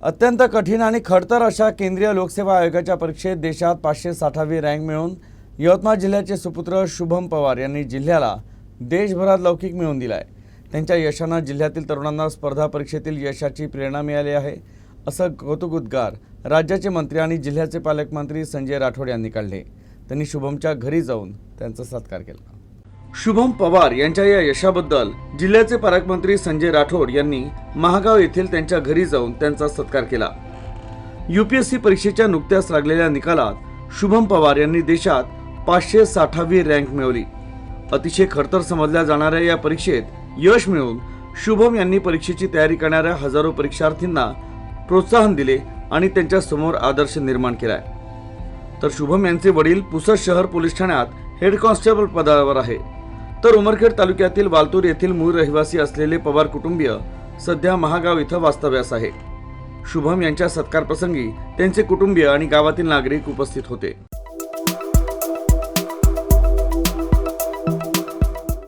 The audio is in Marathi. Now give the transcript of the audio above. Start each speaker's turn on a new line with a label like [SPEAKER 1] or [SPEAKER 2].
[SPEAKER 1] अत्यंत कठीण आणि खडतर अशा केंद्रीय लोकसेवा आयोगाच्या परीक्षेत देशात 560वी रँक मिळवून यवतमाळ जिल्ह्याचे सुपुत्र शुभम पवार यांनी जिल्ह्याला देशभरात लौकिक मिळवून दिला आहे। त्यांच्या यशाने जिल्ह्यातील तरुणांना स्पर्धा परीक्षेतील यशाची प्रेरणा मिळाली आहे, असं कौतुकोद्गार राज्याचे मंत्री आणि जिल्ह्याचे पालकमंत्री संजय राठोड यांनी काढले। त्यांनी शुभमच्या घरी जाऊन त्यांचा सत्कार केला। शुभम पवार यांच्या या यशाबद्दल जिल्ह्याचे पालकमंत्री संजय राठोड यांनी महागाव येथील त्यांच्या घरी जाऊन त्यांचा सत्कार केला। यूपीएससी परीक्षेच्या नुकत्याच लागलेल्या निकालात शुभम पवार यांनी देशात 560वी रँक मिळवली। अतिशय खडतर समजल्या जाणाऱ्या या परीक्षेत यश मिळवून शुभम यांनी परीक्षेची तयारी करणाऱ्या हजारो परीक्षार्थींना प्रोत्साहन दिले आणि त्यांच्या समोर आदर्श निर्माण केलाय। तर शुभम यांचे वडील पुसद शहर पोलीस ठाण्यात हेड कॉन्स्टेबल पदावर आहे, तर उमरखेड तालुक्यातील वालतूर येथील मूळ रहिवासी असलेले पवार कुटुंबीय सध्या महागाव इथं वास्तव्यास आहे। शुभम यांच्या सत्कार प्रसंगी त्यांचे कुटुंबीय आणि गावातील नागरिक उपस्थित होते।